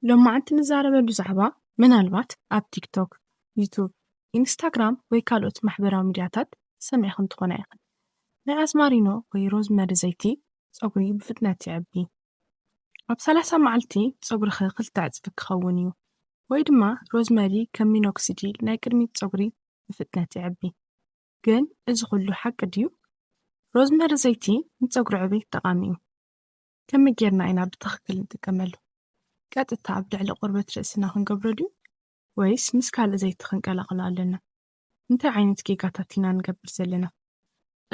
لما عدت نزارة بزعبة من البات اب تيك توك يوتيوب انستغرام ويكالوت محبرة مدياتات سمع خنتخونا يخن نعاس مارينو وي روزماري زيتي صغري بفتنة يعبي اب 30 معلتي صغر خلقل تعزفك خونيو ويدما روزماري كمينوكسيديل ناي قدميت صغري بفتنة يعبي كن إذ كله حق ديو روزماري زيتي نصغر عبي تقاميو كم جيرنا إنا بتخكل نتكملو قطعت عبد على قربة رأسنا خنقبردو ويس مسكال زيت خنقلقلا لنا انت عينت كيكاتاتينا نقبر زلنا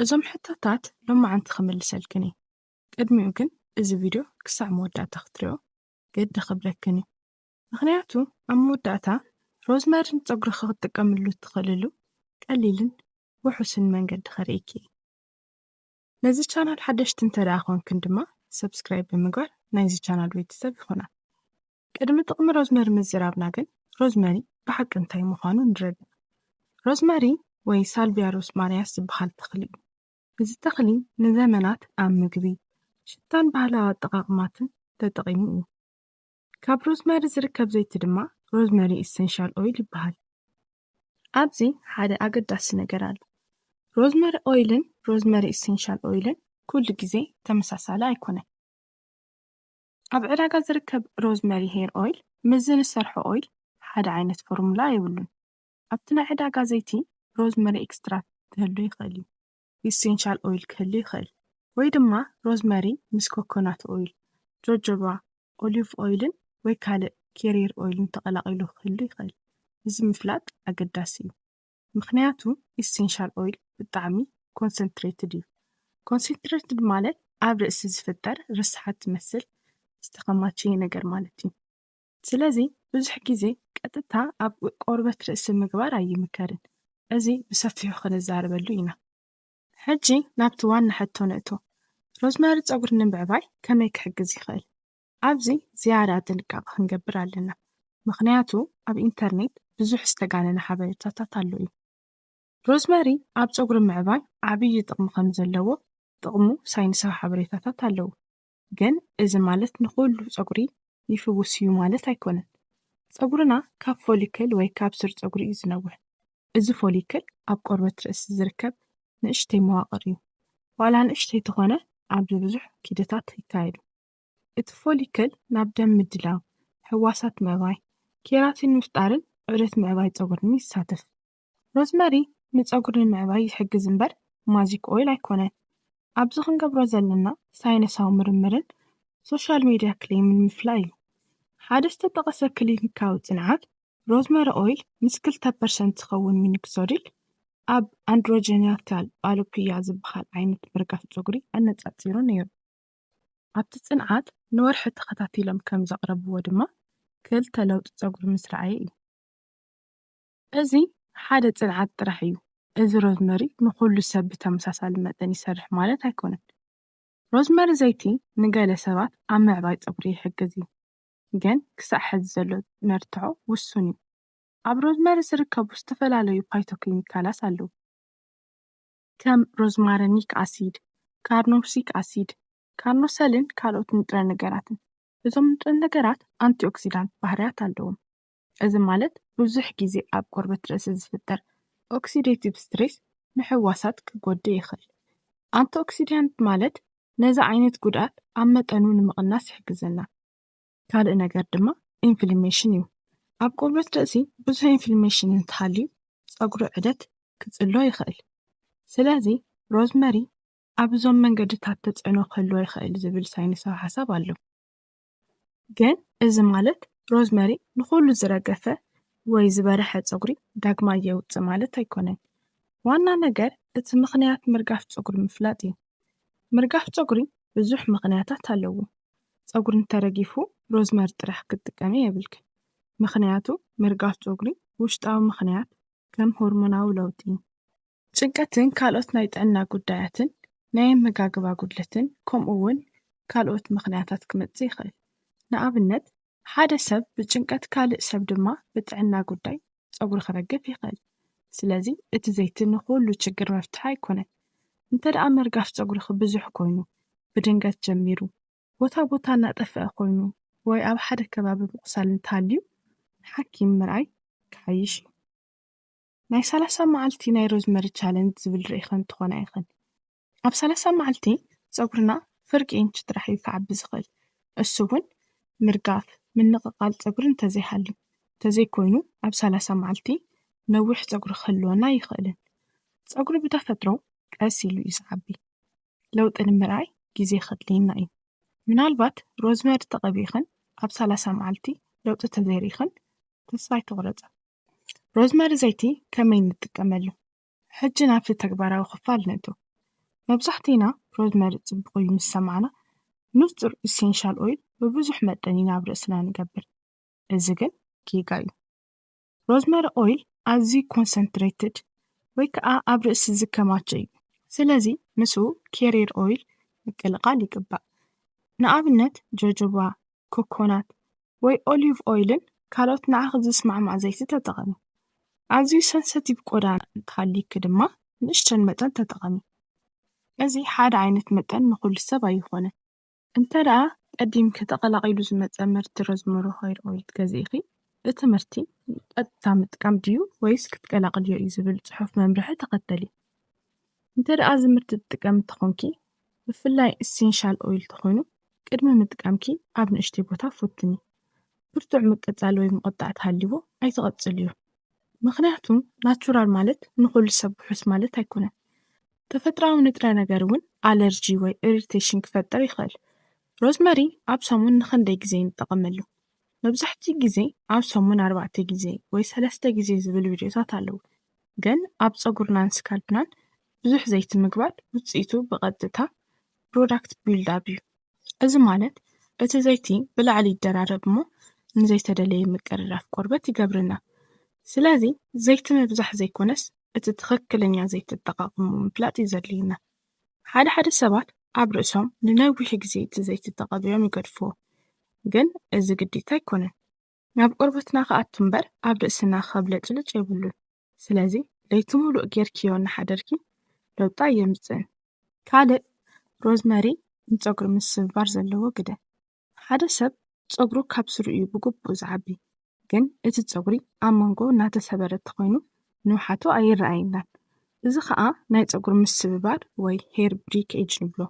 ازم حتاتات لما عن تخمل سلكني قدمي يمكن إذا فيديو كسع مودع تختريو قد خبركني مخنياتو عم مودعتا روزماري نصغر خغط تكملو تخللو قليلا وحسن من قد خريكي نزي channel حدشت انت راخون كندما سبسكرايب بمقر نزي channel بيتساب يخونا قدم تقم روزماري مزرابنا قن روزماري بحق انتاي مخانو نرد روزماري وي سالفيا روزمارياس بحال تخلي بزي تخلي نزامنات عم مقبي شتان بحالا دقاقماتن تتقيمو كاب روزماري زركب زيت دما روزماري اسنشال اويل بحال ابزي حدا اقداس نقرال روزماري اويلن روزماري اسنشال اويلن كل جزي تمساسالا يكونه اب عراقا زركب روزماري هير اويل مزن السرح اويل حدا عينت فورمولا يولن ابتنا عراقا زيتي روزماري اكسترا تهلو يخلي اسنشال اويل كهلو يخل ويدما روزماري مس كوكونات اويل جوجوبا اوليف اويلن ويكالي كيرير اويلن تقلاقيلو كهلو يخل እዚ ምፍላጥ ኣገዳሲ እዩ ምክንያቱ ኢሴንሻል ኦይል ብጣዕሚ ኮንሰንትሬትድ እዩ ኮንሰንትሬትድ ማለት ኣብ ርእሲ ዝፍጠር ርስሓት ዝመስል ዝተኸማቸየ ነገር ማለት እዩ ስለዚ ብዙሕ ግዜ ቀጥታ ኣብ ቆርበት ርእሲ ምግባር ኣይምከርን እዚ ብሰፊሑ ክንዛረበሉ ኢና ሕጂ ናብቲ ዋና ሕቶ ንእቶ ሮዝማሪ ፀጉሪ ንምዕባይ ከመይ ክሕግዝ ይኽእል ኣብዚ ዝያዳ ጥንቃቐ ክንገብር ኣለና ምክንያቱ ኣብ ኢንተርኔት ብዙሕ ዝተጋነነ ሓበሬታታት ኣሎ እዩ ሮዝመሪ ኣብ ፀጉሪ ምዕባይ ዓብዪ ጥቕሚ ከም ዘለዎ ጥቕሙ ሳይንሳዊ ሓበሬታታት ኣለዉ ግን እዚ ማለት ንኩሉ ፀጉሪ ይፍውስ እዩ ማለት ኣይኮነን ፀጉርና ካብ ፎሊክል ወይ ካብ ስር ፀጉሪ እዩ ዝነውሕ እዚ ፎሊክል ኣብ ቆርበት ርእሲ ዝርከብ ንእሽተይ መዋቕር እዩ ዋላ ንእሽተይ ተኾነ ኣብ ብዙሕ ኪደታት ይካየዱ እቲ ፎሊክል ናብ ደም ምድላው ሕዋሳት ምዕባይ ኬራቲን ምፍጣርን ዑደት ምዕባይ ፀጉርን ይሳተፍ ሮዝመሪ ንፀጉሪ ምዕባይ ይሕግዝ እምበር ማጂክ ኦይል ኣይኮነን ኣብዚ ክንገብሮ ዘለና ሳይንሳዊ ምርምርን ሶሻል ሚድያ ክሌምን ምፍላይ እዩ ሓደ ዝተጠቐሰ ክሊኒካዊ ፅንዓት ሮዝመሪ ኦይል ምስ 2% ዝኸውን ሚኖክሶዲል ኣብ ኣንድሮጀኒታል ኣሎፔያ ዝበሃል ዓይነት ምርጋፍ ፀጉሪ ኣነፃፂሩ ነይሩ ኣብቲ ፅንዓት ንወርሒ ተኸታቲሎም ከም ዘቕረብዎ ድማ ክልተ ለውጢ ፀጉሪ ምስ ረኣየ እዩ እዚ ሓደ ፅንዓት ጥራሕ እዩ እዚ ሮዝመሪ ንኩሉ ሰብ ብተመሳሳሊ መጠን ይሰርሕ ማለት ኣይኮነን ሮዝመሪ ዘይቲ ንገለ ሰባት ኣብ ምዕባይ ፀጉሪ ይሕግዝ እዩ ግን ክሳብ ሕዚ ዘሎ መርትዖ ውሱን እዩ ኣብ ሮዝመሪ ዝርከቡ ዝተፈላለዩ ፋይቶኬሚካላት ኣለዉ ከም ሮዝማሪኒክ ኣሲድ ካርኖክሲክ ኣሲድ ካርኖሰልን ካልኦት ንጥረ ነገራትን እዞም ንጥረ ነገራት አንቲኦክሲዳንት ባህርያት ኣለዎም እዚ ማለት ብዙሕ ግዜ ኣብ ቆርበት ርእሲ ዝፍጠር ኦክሲዴቲቭ ስትሬስ ንሕዋሳት ክጎድእ ይኽእል አንቲኦክሲዳንት ማለት ነዚ ዓይነት ጉድኣት ኣብ መጠኑ ንምቕናስ ይሕግዘና ካልእ ነገር ድማ ኢንፍላሜሽን እዩ ኣብ ቆርበት ርእሲ ብዙሕ ኢንፍላሜሽን እንተሃልዩ ፀጉሪ ዑደት ክፅሎ ይኽእል ስለዚ ሮዝመሪ ኣብዞም መንገድታት ተፅዕኖ ክህልዎ ይኽእል ዝብል ሳይንሳዊ ሓሳብ ኣሎ ግን እዚ ማለት ሮዝመሪ ንኩሉ ዝረገፈ ወይ ዝበረሐ ፀጉሪ ዳግማ የውፅእ ማለት ኣይኮነን ዋና ነገር እቲ ምክንያት ምርጋፍ ፀጉሪ ምፍላጥ እዩ ምርጋፍ ፀጉሪ ብዙሕ ምክንያታት ኣለዎ ፀጉሪ እንተረጊፉ ሮዝመሪ ጥራሕ ክትጥቀሚ የብልክን ምክንያቱ ምርጋፍ ፀጉሪ ውሽጣዊ ምክንያት ከም ሆርሞናዊ ለውጢ ጭንቀትን ካልኦት ናይ ጥዕና ጉዳያትን ናይ ኣመጋግባ ጉድለትን ከምኡውን ካልኦት ምክንያታት ክመፅእ ይኽእል ንኣብነት ሓደ ሰብ ብጭንቀት ካልእ ሰብ ድማ ብጥዕና ጉዳይ ፀጉሪ ክረግፍ ይኽእል ስለዚ እቲ ዘይቲ ንኩሉ ችግር መፍትሒ ኣይኮነን እንተደኣ ምርጋፍ ፀጉሪ ብዙሕ ኮይኑ ብድንገት ጀሚሩ ቦታ እናጠፍአ ኮይኑ ወይ ኣብ ሓደ ከባቢ ምቑሳል እንተሃልዩ ንሓኪም ምርኣይ ክሓይሽ እዩ። ናይ 30 መዓልቲ ናይ ሮዝመሪ ቻለንጅ ዝብል ርኢኹም እንትኾና ይኽእል። ኣብ 30 መዓልቲ ፀጉርና ፍርቂ ኢንች ጥራሕ እዩ ክዓቢ ዝኽእል። እሱ እውን ምርጋፍ ምንቕቓል ፀጉሪ እንተዘይሃልዩ እንተዘይኮይኑ ኣብ 30 መዓልቲ ነዊሕ ፀጉሪ ክህልወና ይኽእልን። ፀጉሪ ብተፈጥሮ ቀስ ኢሉ እዩ ዝዓቢ። ለውጢ ንምርኣይ ግዜ ከድልየና እዩ። ምናልባት ሮዝመሪ ተቐቢእኽን ኣብ 30 መዓልቲ ለውጢ ተዘይርኢኽን ተስፋ ኣይትቑረፃ። ሮዝመሪ ዘይቲ ከመይ ንጥቀመሉ? ሕጂ ናብቲ ተግባራዊ ክፋል ንእቱ። መብዛሕትኡና ሮዝመሪ ፅቡቕ እዩ ምስ ሰማዕና ንጹር ኢሴንሻል ኦይል ብብዙሕ መጠን ኢና ኣብ ርእስና ንገብር። እዚ ግን ጌጋ እዩ። ሮዝመሪ ኦይል ኣዝዩ ኮንሰንትሬትድ ወይ ከዓ ኣብ ርእሲ ዝከማቸ እዩ። ስለዚ ምስኡ ኬሪር ኦይል ምቅልቃል ይግባእ። ንኣብነት ጆጆባ፣ ኮኮናት ወይ ኦሊቭ ኦይልን ካልኦት ንዓኺ ዝስማዕማዕ ዘይቲ ተጠቐሚ። ኣዝዩ ሰንሰቲቭ ቆዳ እንተሃልይክ ድማ ንእሽተን መጠን ተጠቐሚ። እዚ ሓደ ዓይነት መጠን ንኹሉ ሰብ ኣይኾነን። እንተ ደኣ ቀዲምክ ተቐላቒሉ ዝመፀ ምህርቲ ሮዝመሪ ሄር ኦይል ገዚእኺ እቲ ምህርቲ ቀጥታ ምጥቃም ድዩ ወይስ ክትቀላቕልዮ እዩ ዝብል ፅሑፍ መምርሒ ተኸተሊ። እንተ ደኣ እዚ ምህርቲ ትጥቀም እንተኾንኪ ብፍላይ ኢሴንሻል ኦይል እንተኾይኑ ቅድሚ ምጥቃምኪ ኣብ ንእሽተይ ቦታ ፍትኒ። ብርቱዕ ምቅፃል ወይ ምቕጣዕ እንተሃልይዎ ኣይትቐፅልዮ። ምክንያቱ ናቹራል ማለት ንኹሉ ሰብ ውሑስ ማለት ኣይኮነን። ተፈጥራዊ ንጥረ ነገር እውን ኣለርጂ ወይ ኢሪቴሽን ክፈጥር ይኽእል። ሮዝመሪ ኣብ ሰሙን ንኽንደይ ግዜ ንጥቀመሉ? መብዛሕትኡ ግዜ ኣብ ሰሙን 4 ግዜ ወይ 3 ግዜ ዝብል ቪድዮታት ኣለዉ። ግን ኣብ ፀጉርናን ስካልፕናን ብዙሕ ዘይቲ ምግባር ውፅኢቱ ብቐጥታ ፕሮዳክት ቢልድ-ኣፕ እዩ። እዚ ማለት እቲ ዘይቲ ብላዕሊ ይደራረብ እሞ ንዘይተደለየ ምቅርራፍ ቆርበት ይገብርና። ስለዚ ዘይቲ ምብዛሕ ዘይኮነስ እቲ ትኽክለኛ ዘይቲ ኣጠቓቕሙ ምፍላጥ እዩ ዘድልየና። ሓደ ሰባት ኣብ ርእሶም ንነዊሕ ግዜ እቲ ዘይቲ ተቐቢኦም ይገድፍዎ፣ ግን እዚ ግዴታ ኣይኮነን። ናብ ቆርበትና ክኣቱ እምበር ኣብ ርእስና ከብለጭልጭ የብሉን። ስለዚ ለይቲ ሙሉእ ጌርክዮ እናሓደርኪ ለውጢ ኣየምፅእን። ካልእ ሮዝመሪ ንፀጉሪ ምስብባር ዘለዎ ግደ። ሓደ ሰብ ፀጉሩ ካብ ስሩ እዩ ብግቡእ ዝዓቢ፣ ግን እቲ ፀጉሪ ኣብ መንጎ እናተሰበረ እንተኾይኑ ንውሓቱ ኣይረኣየናን። እዚ ከዓ ናይ ፀጉሪ ምስብባር ወይ ሄር ብሪኬጅ ንብሎ።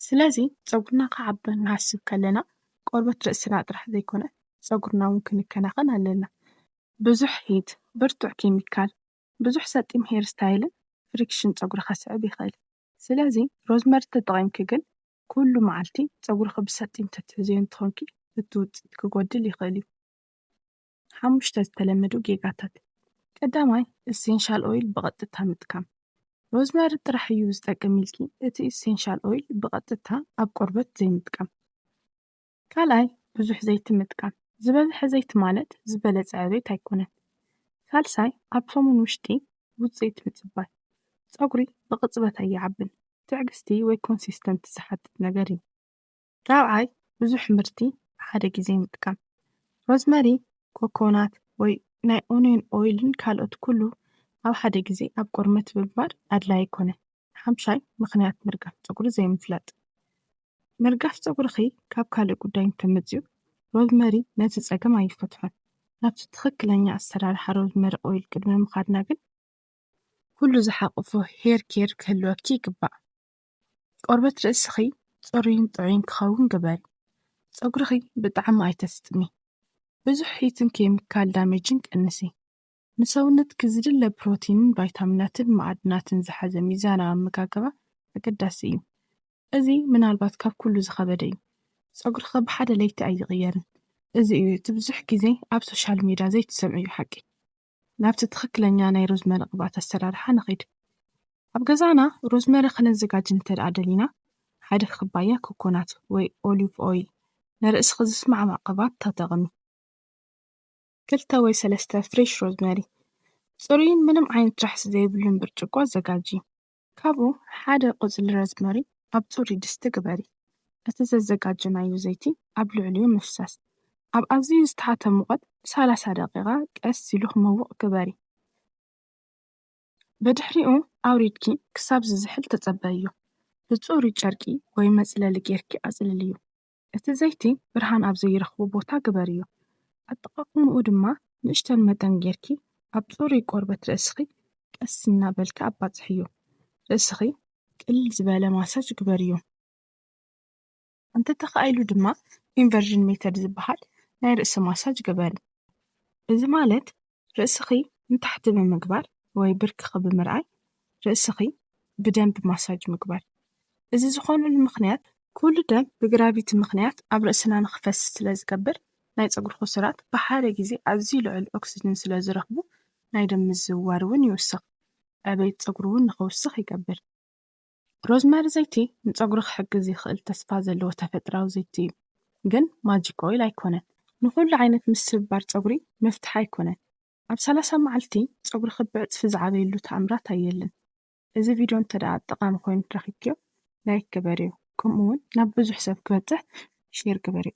ስለዚ ፀጉርና ክዓቢ ክንሓስብ ከለና ቆርበት ርእስና ጥራሕ ዘይኮነ ፀጉርና እውን ክንከናኸን ኣለና። ብዙሕ ሂት፣ ብርቱዕ ኬሚካል፣ ብዙሕ ሰጢም ሄር ስታይልን ፍሪክሽን ፀጉሪ ከስዕብ ይኽእል። ስለዚ ሮዝመሪ ተጠቒምኪ ግን ኩሉ መዓልቲ ፀጉርኺ ብሰጢም ተትሕዝዮ እንትኾንኪ እቲ ውፅኢት ክጎድል ይኽእል እዩ። 5 ዝተለመዱ ጌጋታት። ቀዳማይ ኢሴንሻል ኦይል ብቐጥታ ምጥቃም። ሮዝመሪ ጥራሕ እዩ ዝጠቅም ኢልኪ እቲ ኢሴንሻል ኦይል ብቐጥታ ኣብ ቆርበት ዘይምጥቃም። ካልኣይ ብዙሕ ዘይቲ ምጥቃም። ዝበዝሐ ዘይቲ ማለት ዝበለፀ ዕብየት ኣይኮነን። ሳልሳይ ኣብ ሰሙን ውሽጢ ውፅኢት ምፅባይ። ፀጉሪ ብቕፅበት ኣይዓብን፣ ትዕግስቲ ወይ ኮንሲስተንት ዝሓትት ነገር እዩ። ራብዓይ ብዙሕ ምህርቲ ሓደ ግዜ ምጥቃም። ሮዝመሪ፣ ኮኮናት ወይ ናይ ኦኒየን ኦይልን ካልኦት ኩሉ ኣብ ሓደ ግዜ ኣብ ቆርበት ምግባር ኣድላይ ኣይኮነን። ሓምሻይ ምኽንያት ምርጋፍ ፀጉሪ ዘይምፍላጥ። ምርጋፍ ፀጉርኺ ካብ ካልእ ጉዳይ እንተመፅኡ ሮዝመሪ ነቲ ፀገም ኣይፈትሖን። ናብቲ ትኽክለኛ ኣሰራርሓ ሮዝመሪ ኦይል ቅድሚ ምኻድና ግን ኩሉ ዝሓቑፎ ሄር ኬር ክህልወኪ ይግባእ። ቆርበት ርእስኺ ፅሩይን ጥዑይን ክኸውን ግበሪ። ፀጉርኺ ብጣዕሚ ኣይተስጥሚ። ብዙሕ ሂትን ኬሚካል ዳሜጅን ቀንሲ። ንሰውነትኪ ዝድለ ፕሮቲንን ቫይታሚናትን ማዕድናትን ዝሓዘ ሚዛናዊ ኣመጋግባ ኣገዳሲ እዩ። እዚ ምናልባት ካብ ኩሉ ዝኸበደ እዩ። ፀጉርኺ ብሓደ ለይቲ ኣይቕየርን። እዚ እዩ እቲ ብዙሕ ግዜ ኣብ ሶሻል ሚድያ ዘይትሰምዕዩ ሓቂ። ናብቲ ትኽክለኛ ናይ ሮዝመሪ ቅብኣት ኣሰራርሓ ንኸይድ። ኣብ ገዛና ሮዝመሪ ክነዘጋጅ እንተደኣ ደሊና ሓደ ኩባያ ኮኮናት ወይ ኦሊቭ ኦይል ንርእስኺ ዝስማዕማዕ ቅብኣት ተጠቐሚ። 2 ወይ 3 ፍሬሽ ሮዝመሪ ጽሩይን ምንም ዓይነት ራሕሲ ዘይብሉን ብርጭቆ ኣዘጋጂ። ካብኡ ሓደ ቆጽሊ ሮዝመሪ ኣብ ጽሩይ ድስቲ ግበሪ። እቲ ዘዘጋጀናዮ ዘይቲ ኣብ ልዕሊኡ ምፍሳስ። ኣብ ኣዝዩ ዝተሓተ ሙቐት 30 ደቂቓ ቀስ ኢሉ ክመውቕ ግበሪ። ብድሕሪኡ ኣውሪድኪ ክሳብ ዝዝሕል ተጸበዮ። ብጽሩይ ጨርቂ ወይ መጽለሊ ጌርኪ ኣጽልልዩ። እቲ ዘይቲ ብርሃን ኣብ ዘይረኽቦ ቦታ ግበር እዩ። ኣጠቓቕምኡ ድማ ንእሽተን መጠን ጌርኪ ኣብ ጽሩይ ቆርበት ርእስኺ ቀስ እናበልካ ኣባጽሕ እዩ። ርእስኺ ቅልል ዝበለ ማሳጅ ግበር እዩ። እንተተኻኢሉ ድማ ኢንቨርዥን ሜተድ ዝበሃል ናይ ርእሲ ማሳጅ ግበር። እዚ ማለት ርእስኺ ንታሕቲ ብምግባር ወይ ብርክኺ ብምርኣይ ርእስኺ ብደንቢ ማሳጅ ምግባር። እዚ ዝኾነሉ ምኽንያት ኩሉ ደም ብግራቪቲ ምኽንያት ኣብ ርእስና ንኽፈስስ ስለ ዝገብር ናይ ፀጉሪ ኹስራት ብሓደ ጊዜ ኣዝዩ ልዑል ኦክሲጅን ስለ ዝረኽቡ ናይ ደም ምዝውዋር እውን ይውስኽ፣ ዕብየት ፀጉሪ እውን ንኽውስኽ ይገብር። ሮዝመሪ ዘይቲ ንፀጉሪ ክሕግዝ ይኽእል ተስፋ ዘለዎ ተፈጥራዊ ዘይቲ እዩ። ግን ማጂክ ኦይል ኣይኮነን። ንኹሉ ዓይነት ምስብባር ፀጉሪ መፍትሒ ኣይኮነን። ኣብ 30 መዓልቲ ፀጉሪ ብዕፅፊ ዝዓበየሉ ተኣምራት ኣየለን። እዚ ቪድዮ እንተደኣ ጠቓሚ ኮይኑ ረኺብክዮ ላይክ ግበርዮ፣ ከምኡውን ናብ ብዙሕ ሰብ ክበፅሕ ሼር ግበርዮ።